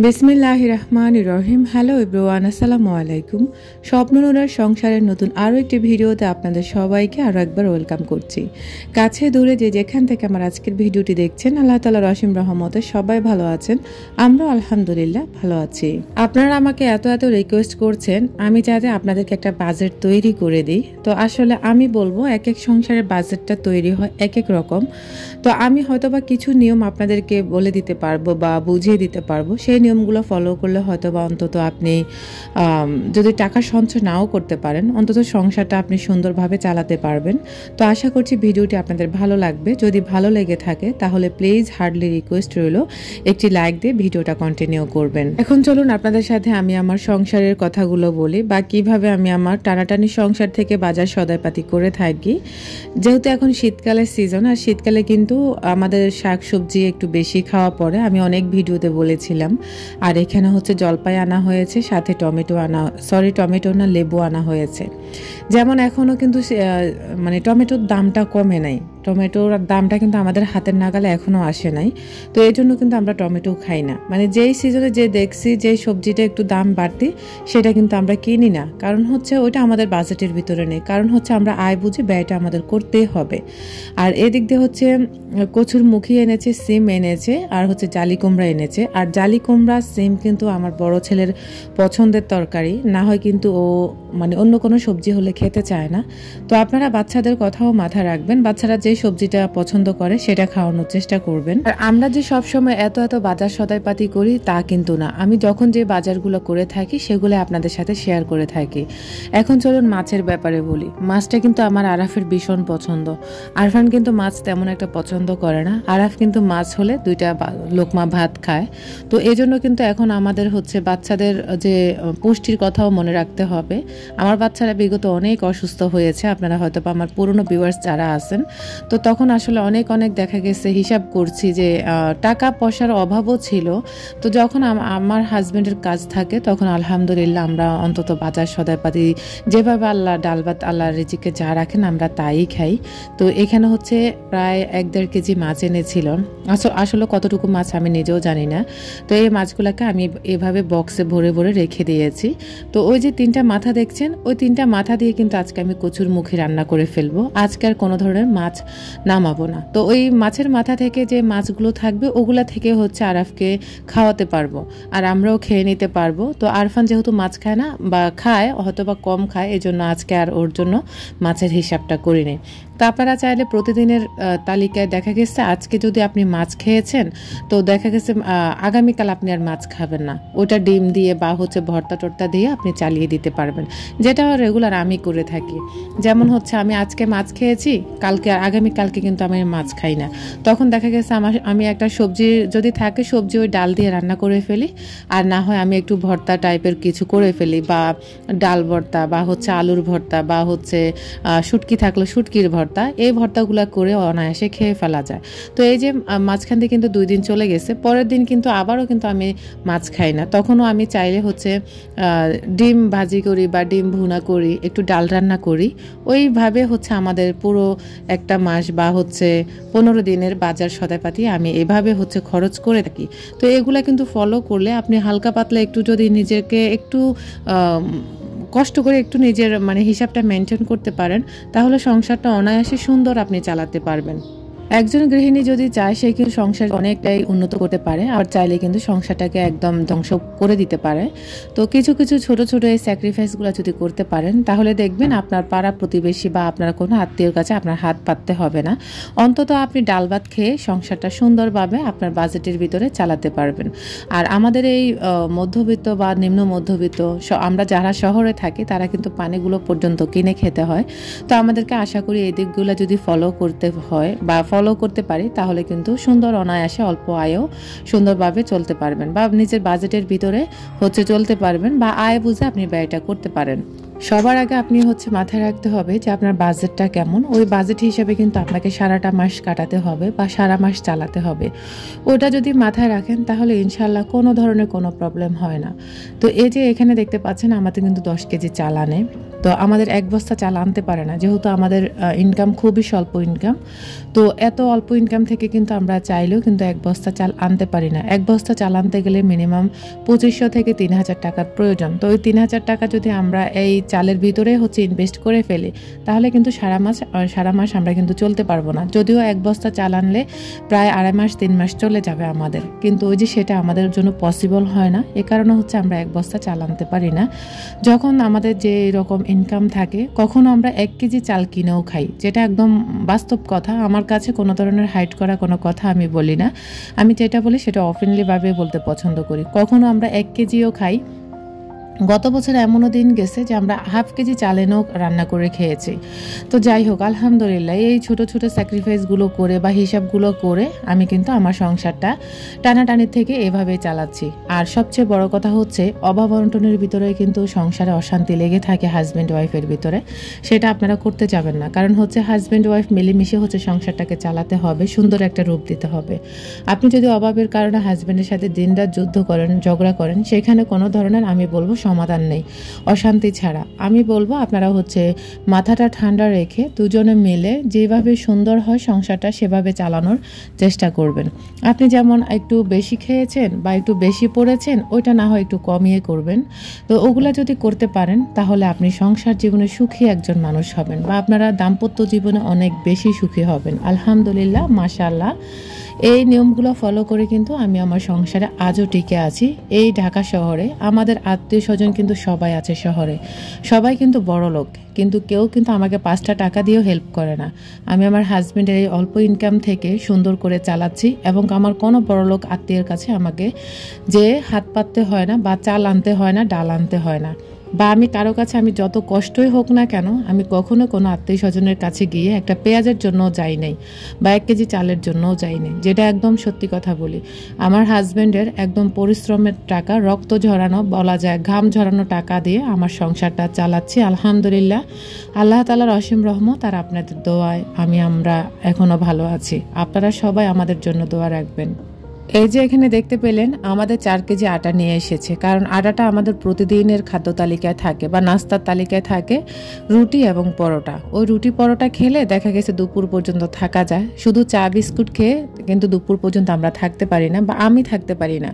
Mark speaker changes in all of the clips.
Speaker 1: বিসমিল্লাহির রহমানির রহিম। Hello everyone, আসসালামু আলাইকুম। স্বপ্ননুরার সংসারের নতুন আরও একটি ভিডিওতে আপনাদের সবাইকে আরও একবার ওয়েলকাম করছি। কাছে দূরে যে যেখান থেকে আমার আজকের ভিডিওটি দেখছেন, আল্লাহ তাআলার অসীম রহমতে সবাই ভালো আছেন, আমরা আলহামদুলিল্লাহ ভালো আছি। আপনারা আমাকে এত রিকোয়েস্ট করছেন আমি যাতে আপনাদেরকে একটা বাজেট তৈরি করে দিই। তো আসলে আমি বলবো এক এক সংসারের বাজেটটা তৈরি হয় এক এক রকম। তো আমি হয়তোবা কিছু নিয়ম আপনাদেরকে বলে দিতে পারবো বা বুঝিয়ে দিতে পারবো, সেই নিয়মগুলো ফলো করলে হয়তো বা অন্তত আপনি যদি টাকা সঞ্চয় নাও করতে পারেন, অন্তত সংসারটা আপনি সুন্দরভাবে চালাতে পারবেন। তো আশা করছি ভিডিওটি আপনাদের ভালো লাগবে। যদি ভালো লেগে থাকে তাহলে প্লিজ হার্ডলি রিকোয়েস্ট রইল একটি লাইক দিয়ে ভিডিওটা কন্টিনিউ করবেন। এখন চলুন আপনাদের সাথে আমি আমার সংসারের কথাগুলো বলি বা কিভাবে আমি আমার টানাটানি সংসার থেকে বাজার সদাইপাতি করে থাকি। যেহেতু এখন শীতকালের সিজন, আর শীতকালে কিন্তু আমাদের শাকসবজি একটু বেশি খাওয়া পড়ে, আমি অনেক ভিডিওতে বলেছিলাম। আর এখানে হচ্ছে জলপাই আনা হয়েছে, সাথে টমেটো না লেবু আনা হয়েছে। যেমন এখনও কিন্তু মানে টমেটোর দামটা কমে নাই, টমেটোর দামটা কিন্তু আমাদের হাতের নাগালে এখনও আসে নাই। তো এই জন্য কিন্তু আমরা টমেটো খাই না, মানে যেই সিজনে যে দেখছি যে সবজিটা একটু দাম বাড়তি সেটা কিন্তু আমরা কিনি না, কারণ হচ্ছে ওইটা আমাদের বাজেটের ভিতরে নেই। কারণ হচ্ছে আমরা আয় বুঝে ব্যয়টা আমাদের করতেই হবে। আর এদিক দিয়ে হচ্ছে কচুর মুখী এনেছে, সিম এনেছে, আর হচ্ছে জালি কুমড়া এনেছে। আর জালি কুমড়া সিম কিন্তু আমার বড় ছেলের পছন্দের তরকারি, না হয় কিন্তু ও মানে অন্য কোনো সবজি হলে খেতে চায় না। তো আপনারা বাচ্চাদের কথাও মাথায় রাখবেন, বাচ্চারা যে সবজিটা পছন্দ করে সেটা খাওয়ানোর চেষ্টা করবেন। আর আমরা যে সবসময় এত বাজার সদাইপাতি করি তা কিন্তু না, আমি যখন যে বাজারগুলো করে থাকি সেগুলো আপনাদের সাথে শেয়ার করে থাকি। এখন চলুন মাছের ব্যাপারে বলি। মাছটা কিন্তু আমার আরাফের ভীষণ পছন্দ। আরফান কিন্তু মাছ তেমন একটা পছন্দ করে না, আরাফ কিন্তু মাছ হলে 2টা লোকমা ভাত খায়। তো এই জন্য কিন্তু এখন আমাদের হচ্ছে বাচ্চাদের যে পুষ্টির কথাও মনে রাখতে হবে। আমার বাচ্চারা বিগত অনেক অসুস্থ হয়েছে, আপনারা হয়তো আমার পুরনো ভিউয়ার্স যারা আছেন, তো তখন আসলে অনেক দেখা গেছে হিসাব করছি যে টাকা পয়সার অভাবও ছিল। তো যখন আমার হাজব্যান্ডের কাজ থাকে তখন আলহামদুলিল্লাহ আমরা অন্তত বাজার সদাইপাতি যেভাবে আল্লাহ ডাল ভাত আল্লাহ রিজিকে যা রাখেন আমরা তাই খাই। তো এখানে হচ্ছে প্রায় 1-1.5 কেজি মাছ এনেছিল। আসলে কতটুকু মাছ আমি নিজেও জানি না। তো এই মাছগুলোকে আমি এভাবে বক্সে ভরে ভরে রেখে দিয়েছি। তো ওই যে 3টা মাথা দেখছেন, ওই 3টা মাথা দিয়ে কিন্তু আজকে আমি কচুর মুখী রান্না করে ফেলবো। আজকে আর কোনো ধরনের মাছ নামাবো না। তো ওই মাছের মাথা থেকে যে মাছগুলো থাকবে ওগুলা থেকে হচ্ছে আরাফকে খাওয়াতে পারবো, আর আমরাও খেয়ে নিতে পারবো। তো আরফান যেহেতু মাছ খায় না বা খায় হয়তো বা কম খায়, এই জন্য আজকে আর ওর জন্য মাছের হিসাবটা করিনি। তো আপনারা চাইলে প্রতিদিনের তালিকায় দেখা গেছে আজকে যদি আপনি মাছ খেয়েছেন তো দেখা গেছে আগামীকাল আপনি আর মাছ খাবেন না, ওটা ডিম দিয়ে বা হচ্ছে ভর্তা টর্তা দিয়ে আপনি চালিয়ে দিতে পারবেন, যেটা রেগুলার আমি করে থাকি। যেমন হচ্ছে আমি আজকে মাছ খেয়েছি, কালকে আর আগামীকালকে কিন্তু আমি মাছ খাই না। তখন দেখা গেছে আমি একটা সবজি যদি থাকে সবজি ওই ডাল দিয়ে রান্না করে ফেলি, আর না হয় আমি একটু ভর্তা টাইপের কিছু করে ফেলি, বা ডাল ভর্তা বা হচ্ছে আলুর ভর্তা বা হচ্ছে শুটকি থাকলে শুটকির ভর্তা, এই ভর্তাগুলা করে অনায়াসে খেয়ে ফেলা যায়। তো এই যে মাঝখান দিয়ে কিন্তু 2 দিন চলে গেছে, পরের দিন কিন্তু আবারও কিন্তু আমি মাছ খাই না। তখনও আমি চাইলে হচ্ছে ডিম ভাজি করি বা ডিম ভুনা করি, একটু ডাল রান্না করি। ওইভাবে হচ্ছে আমাদের পুরো একটা মাস বা হচ্ছে 15 দিনের বাজার সদাইপাতি আমি এভাবে হচ্ছে খরচ করে থাকি। তো এগুলা কিন্তু ফলো করলে আপনি হালকা পাতলা একটু যদি নিজেকে একটু কষ্ট করে একটু নিজের মানে হিসাবটা মেনটেন করতে পারেন, তাহলে সংসারটা অনায়াসে সুন্দর আপনি চালাতে পারবেন। একজন গৃহিণী যদি চায় সে কিন্তু সংসার অনেকটাই উন্নত করতে পারে, আর চাইলে কিন্তু সংসারটাকে একদম ধ্বংস করে দিতে পারে। তো কিছু ছোট এই স্যাক্রিফাইসগুলো যদি করতে পারেন তাহলে দেখবেন আপনার পাড়া প্রতিবেশী বা আপনার কোনো আত্মীয়র কাছে আপনার হাত পাততে হবে না। অন্তত আপনি ডাল ভাত খেয়ে সংসারটা সুন্দরভাবে আপনার বাজেটের ভিতরে চালাতে পারবেন। আর আমাদের এই মধ্যবিত্ত বা নিম্ন মধ্যবিত্ত আমরা যারা শহরে থাকি তারা কিন্তু পানিগুলো পর্যন্ত কিনে খেতে হয়। তো আমাদেরকে আশা করি এই দিকগুলো যদি ফলো করতে হয় বা ফলো করতে পারি তাহলে কিন্তু সুন্দর অনায়াসে অল্প আয়েও সুন্দরভাবে চলতে পারবেন, বা নিজের বাজেটের ভিতরে হচ্ছে চলতে পারবেন, বা আয় বুঝে আপনি ব্যয়টা করতে পারেন। সবার আগে আপনি হচ্ছে মাথায় রাখতে হবে যে আপনার বাজেটটা কেমন। ওই বাজেট হিসেবে কিন্তু আপনাকে সারাটা মাস কাটাতে হবে বা সারা মাস চালাতে হবে। ওটা যদি মাথায় রাখেন তাহলে ইনশাল্লাহ কোনো ধরনের কোনো প্রবলেম হয় না। তো এই যে এখানে দেখতে পাচ্ছেন আমাদের কিন্তু 10 কেজি চাল আনে। তো আমাদের 1 বস্তা চাল আনতে পারে না, যেহেতু আমাদের ইনকাম খুবই স্বল্প ইনকাম। তো এত অল্প ইনকাম থেকে কিন্তু আমরা চাইলেও কিন্তু 1 বস্তা চাল আনতে পারি না। 1 বস্তা চাল আনতে গেলে মিনিমাম 2500 থেকে 3000 টাকার প্রয়োজন। তো ওই 3000 টাকা যদি আমরা এই চালের ভিতরে হচ্ছে ইনভেস্ট করে ফেলি তাহলে কিন্তু সারা মাস আমরা কিন্তু চলতে পারবো না। যদিও 1 বস্তা চাল আনলে প্রায় 2.5 মাস 3 মাস চলে যাবে আমাদের, কিন্তু ওই যে সেটা আমাদের জন্য পসিবল হয় না। এ কারণে হচ্ছে আমরা 1 বস্তা চাল আনতে পারি না। যখন আমাদের যে রকম ইনকাম থাকে কখনো আমরা 1 কেজি চাল কিনেও খাই, যেটা একদম বাস্তব কথা। আমার কাছে কোনো ধরনের হাইড করা কোনো কথা আমি বলি না, আমি যেটা বলি সেটা ওপেনলিভাবে বলতে পছন্দ করি। কখনো আমরা 1 কেজিও খাই। গত বছর এমনও দিন গেছে যে আমরা 1/2 কেজি চাল এনেও রান্না করে খেয়েছি। তো যাই হোক, আলহামদুলিল্লাহ এই ছোট ছোট স্যাক্রিফাইসগুলো করে বা হিসাবগুলো করে আমি কিন্তু আমার সংসারটা টানাটানির থেকে এভাবেই চালাচ্ছি। আর সবচেয়ে বড় কথা হচ্ছে অভাব অনটনের ভিতরে কিন্তু সংসারে অশান্তি লেগে থাকে হাজব্যান্ড ওয়াইফের ভিতরে। সেটা আপনারা করতে যাবেন না, কারণ হচ্ছে হাজব্যান্ড ওয়াইফ মিলেমিশে হচ্ছে সংসারটাকে চালাতে হবে, সুন্দর একটা রূপ দিতে হবে। আপনি যদি অভাবের কারণে হাজব্যান্ডের সাথে দিনরাত যুদ্ধ করেন, ঝগড়া করেন, সেখানে কোনো ধরনের আমি বলবো সমাধান নেই অশান্তি ছাড়া। আমি বলবো আপনারা হচ্ছে মাথাটা ঠান্ডা রেখে দুজনে মিলে যেভাবে সুন্দর হয় সংসারটা সেভাবে চালানোর চেষ্টা করবেন। আপনি যেমন একটু বেশি খেয়েছেন বা একটু বেশি পড়েছেন, ওইটা না হয় একটু কমিয়ে করবেন। তো ওগুলা যদি করতে পারেন তাহলে আপনি সংসার জীবনে সুখী একজন মানুষ হবেন বা আপনারা দাম্পত্য জীবনে অনেক বেশি সুখী হবেন। আলহামদুলিল্লাহ, মাশাআল্লাহ। এই নিয়মগুলো ফলো করে কিন্তু আমি আমার সংসারে আজও টিকে আছি। এই ঢাকা শহরে আমাদের আত্মীয় স্বজন কিন্তু সবাই আছে শহরে, সবাই কিন্তু বড় লোক, কিন্তু কেউ কিন্তু আমাকে 5টা টাকা দিয়েও হেল্প করে না। আমি আমার হাজব্যান্ডের এই অল্প ইনকাম থেকে সুন্দর করে চালাচ্ছি এবং আমার কোনো বড় লোক আত্মীয়ের কাছে আমাকে যে হাত পাততে হয় না বা চাল আনতে হয় না, ডাল আনতে হয় না। বা আমি কারো কাছে আমি যত কষ্টই হোক না কেন আমি কখনো কোনো আত্মীয় স্বজনের কাছে গিয়ে একটা পেঁয়াজের জন্যও যাই নাই বা 1 কেজি চালের জন্যও যাই নাই, যেটা একদম সত্যি কথা বলি। আমার হাজব্যান্ডের একদম পরিশ্রমের টাকা, রক্ত ঝরানো বলা যায়, ঘাম ঝরানো টাকা দিয়ে আমার সংসারটা চালাচ্ছি। আলহামদুলিল্লাহ, আল্লাহ তাআলার অসীম রহমত আর আপনাদের দোয়ায় আমরা এখনো ভালো আছি। আপনারা সবাই আমাদের জন্য দোয়া রাখবেন। এই যে এখানে দেখতে পেলেন আমাদের 4 কেজি আটা নিয়ে এসেছে, কারণ আটাটা আমাদের প্রতিদিনের খাদ্য তালিকায় থাকে বা নাস্তার তালিকায় থাকে, রুটি এবং পরোটা। ওই রুটি পরোটা খেলে দেখা গেছে দুপুর পর্যন্ত থাকা যায়। শুধু চা বিস্কুট খেয়ে কিন্তু দুপুর পর্যন্ত আমরা থাকতে পারি না বা আমি থাকতে পারি না।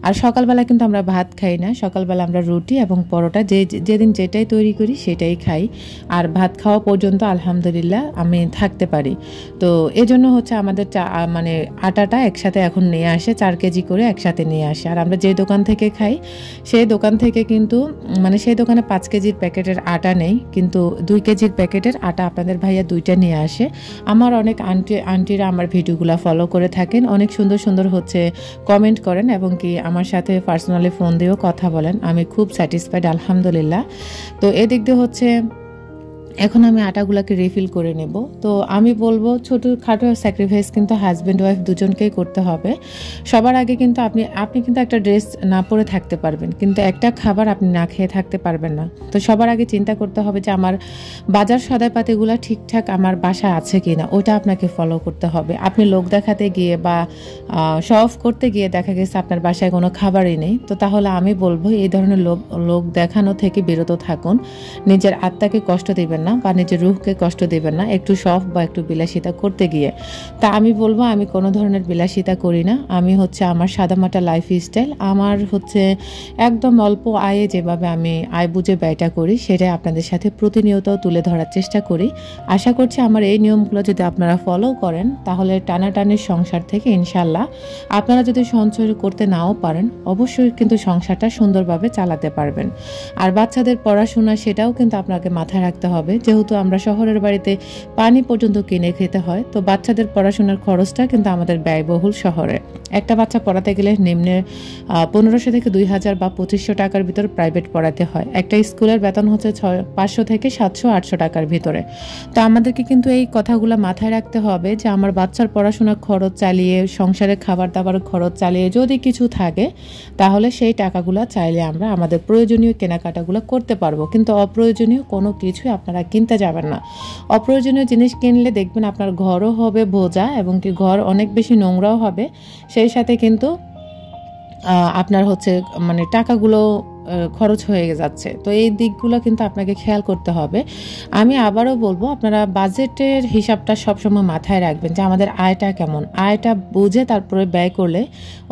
Speaker 1: আর সকালবেলা কিন্তু আমরা ভাত খাই না, সকালবেলা আমরা রুটি এবং পরোটা যেদিন যেটাই তৈরি করি সেটাই খাই। আর ভাত খাওয়া পর্যন্ত আলহামদুলিল্লাহ আমি থাকতে পারি। তো এজন্য হচ্ছে আমাদের মানে আটাটা একসাথে এখন নিয়ে আসে, 4 কেজি করে একসাথে নিয়ে আসে। আর আমরা যে দোকান থেকে খাই সেই দোকান থেকে কিন্তু মানে সেই দোকানে 5 কেজির প্যাকেটের আটা নেই, কিন্তু 2 কেজির প্যাকেটের আটা আপনাদের ভাইয়া 2টা নিয়ে আসে। আমার অনেক আন্টিরা আমার ভিডিওগুলো ফলো করে থাকেন, অনেক সুন্দর সুন্দর হচ্ছে কমেন্ট করেন এবং কি আমার সাথে পার্সোনালি ফোন দিয়েও কথা বলেন। আমি খুব স্যাটিসফাইড আলহামদুলিল্লাহ। তো এদিক দিয়ে হচ্ছে এখন আমি আটাগুলোকে রিফিল করে নেব। তো আমি বলবো ছোটোখাটো স্যাক্রিফাইস কিন্তু হাজব্যান্ড ওয়াইফ দুজনকেই করতে হবে। সবার আগে কিন্তু আপনি কিন্তু একটা ড্রেস না পরে থাকতে পারবেন, কিন্তু একটা খাবার আপনি না খেয়ে থাকতে পারবেন না। তো সবার আগে চিন্তা করতে হবে যে আমার বাজার সদাইপাতিগুলো ঠিকঠাক আমার বাসায় আছে কি না, ওটা আপনাকে ফলো করতে হবে। আপনি লোক দেখাতে গিয়ে বা শো অফ করতে গিয়ে দেখা গেছে আপনার বাসায় কোনো খাবারই নেই, তো তাহলে আমি বলবো এই ধরনের লোক দেখানো থেকে বিরত থাকুন। নিজের আত্মাকে কষ্ট দিবেন না বা নিজের রুহকে কষ্ট দেবেন না একটু শখ বা একটু বিলাসিতা করতে গিয়ে। তা আমি বলবো আমি কোনো ধরনের বিলাসিতা করি না। আমি হচ্ছে আমার সাদামাটা লাইফ স্টাইল, আমার হচ্ছে একদম অল্প আয়ে যেভাবে আমি আয় বুঝে ব্যয়টা করি সেটাই আপনাদের সাথে প্রতিনিয়ত তুলে ধরার চেষ্টা করি। আশা করছি আমার এই নিয়মগুলো যদি আপনারা ফলো করেন তাহলে টানাটানির সংসার থেকে ইনশাল্লাহ আপনারা যদি সঞ্চয় করতে নাও পারেন অবশ্যই কিন্তু সংসারটা সুন্দরভাবে চালাতে পারবেন। আর বাচ্চাদের পড়াশোনা সেটাও কিন্তু আপনাকে মাথায় রাখতে হবে। হবে, যেহেতু আমরা শহরের বাড়িতে পানি পর্যন্ত কিনে খেতে হয়। তো বাচ্চাদের পড়াশোনার খরচটা কিন্তু আমাদের ব্যয়বহুল শহরে। একটা বাচ্চা পড়াতে গেলে নিম্নে 1500 থেকে 2000 বা 2500 টাকার ভিতর প্রাইভেট পড়াতে হয়। একটা স্কুলের বেতন হচ্ছে 500 থেকে 700-800 টাকার ভিতরে। তো আমাদেরকে কিন্তু এই কথাগুলো মাথায় রাখতে হবে যে আমার বাচ্চার পড়াশোনার খরচ চালিয়ে, সংসারে খাবার দাবার খরচ চালিয়ে যদি কিছু থাকে, তাহলে সেই টাকাগুলো চাইলে আমরা আমাদের প্রয়োজনীয় কেনাকাটাগুলো করতে পারবো। কিন্তু অপ্রয়োজনীয় কোনো কিছুই আপনারা কিনতে যাবেন না। অপ্রয়োজনীয় জিনিস কিনলে দেখবেন আপনার ঘরও হবে বোঝা, এবং কি ঘর অনেক বেশি নোংরাও হবে। সেই সাথে কিন্তু আপনার হচ্ছে মানে টাকাগুলো খরচ হয়ে যাচ্ছে। তো এই দিকগুলো কিন্তু আপনাকে খেয়াল করতে হবে। আমি আবারও বলবো, আপনারা বাজেটের হিসাবটা সবসময় মাথায় রাখবেন যে আমাদের আয়টা কেমন। আয়টা বুঝে তারপরে ব্যয় করলে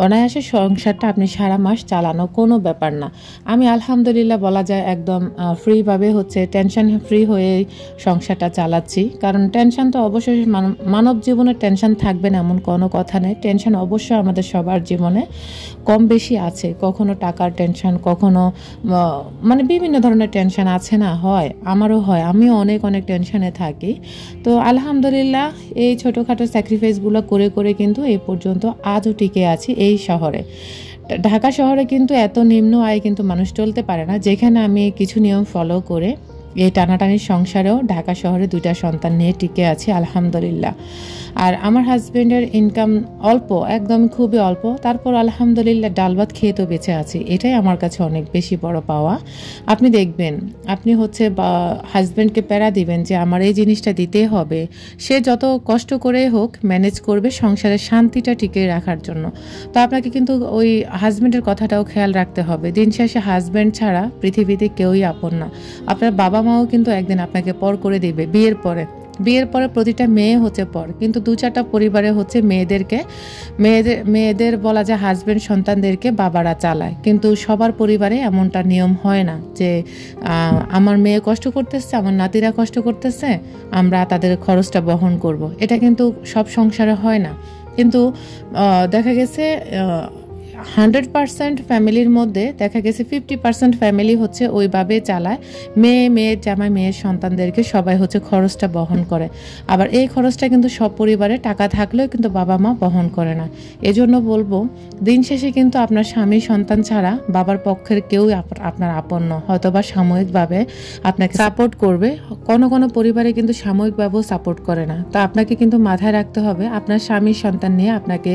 Speaker 1: অনায়াসে সংসারটা আপনি সারা মাস চালানো কোনো ব্যাপার না। আমি আলহামদুলিল্লাহ বলা যায় একদম ফ্রিভাবে হচ্ছে টেনশন ফ্রি হয়ে সংসারটা চালাচ্ছি। কারণ টেনশন তো অবশ্যই মানব জীবনে টেনশন থাকবে না এমন কোনো কথা নেই। টেনশন অবশ্যই আমাদের সবার জীবনে কম বেশি আছে। কখনো টাকার টেনশন, কখনো মানে বিভিন্ন ধরনের টেনশন আছে না, হয় আমারও হয়, আমিও অনেক অনেক টেনশনে থাকি। তো আলহামদুলিল্লাহ এই ছোটোখাটো স্যাক্রিফাইসগুলো করে করে কিন্তু এই পর্যন্ত আজও টিকে আছি এই শহরে। ঢাকা শহরে কিন্তু এত নিম্ন আয় কিন্তু মানুষ চলতে পারে না, যেখানে আমি কিছু নিয়ম ফলো করে এই টানাটানির সংসারেও ঢাকা শহরে 2টা সন্তান নিয়ে টিকে আছি আলহামদুলিল্লাহ। আর আমার হাজব্যান্ডের ইনকাম অল্প, একদম খুবই অল্প, তারপর আলহামদুলিল্লাহ ডাল ভাত খেয়ে তো বেঁচে আছি। এটাই আমার কাছে অনেক বেশি বড় পাওয়া। আপনি দেখবেন, আপনি হচ্ছে বা হাজব্যান্ডকে প্যারা দিবেন যে আমার এই জিনিসটা দিতেই হবে, সে যত কষ্ট করে হোক ম্যানেজ করবে সংসারের শান্তিটা টিকিয়ে রাখার জন্য। তো আপনাকে কিন্তু ওই হাজব্যান্ডের কথাটাও খেয়াল রাখতে হবে। দিন শেষে হাজব্যান্ড ছাড়া পৃথিবীতে কেউই আপন না। আপনার বাবা মাও কিন্তু একদিন আপনাকে পর করে দিবে। বিয়ের পরে প্রতিটা মেয়ে হচ্ছে পর, কিন্তু 2-4টা পরিবারে হচ্ছে মেয়েদের বলা যায় হাজব্যান্ড সন্তানদেরকে বাবারা চালায়। কিন্তু সবার পরিবারে এমনটা নিয়ম হয় না যে আমার মেয়ে কষ্ট করতেছে, আমার নাতিরা কষ্ট করতেছে, আমরা তাদের খরচটা বহন করব। এটা কিন্তু সব সংসারে হয় না। কিন্তু দেখা গেছে 100% ফ্যামিলির মধ্যে দেখা গেছে 50% ফ্যামিলি হচ্ছে ওইভাবে চালায়। মেয়ের জামাই, মেয়ের সন্তানদেরকে সবাই হচ্ছে খরচটা বহন করে। আবার এই খরচটা কিন্তু সব পরিবারে টাকা থাকলেও কিন্তু বাবা মা বহন করে না। এজন্য বলবো, দিন শেষে কিন্তু আপনার স্বামী সন্তান ছাড়া বাবার পক্ষের কেউই আপনার আপন নয়। হয়তোবা সাময়িকভাবে আপনাকে সাপোর্ট করবে, কোনো পরিবারে কিন্তু সাময়িকভাবেও সাপোর্ট করে না। তা আপনাকে কিন্তু মাথায় রাখতে হবে, আপনার স্বামী সন্তান নিয়ে আপনাকে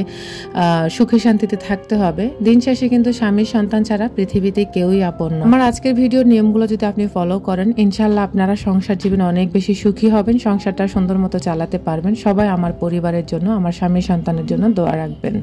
Speaker 1: সুখে শান্তিতে থাকতে হবে। দিন শেষে কিন্তু স্বামী সন্তান ছাড়া পৃথিবীতে কেউই আপন নয়। আমার আজকের ভিডিওর নিয়মগুলো যদি আপনি ফলো করেন, ইনশাল্লাহ আপনারা সংসার জীবনে অনেক বেশি সুখী হবেন, সংসারটা সুন্দর মতো চালাতে পারবেন। সবাই আমার পরিবারের জন্য, আমার স্বামী সন্তানের জন্য দোয়া রাখবেন।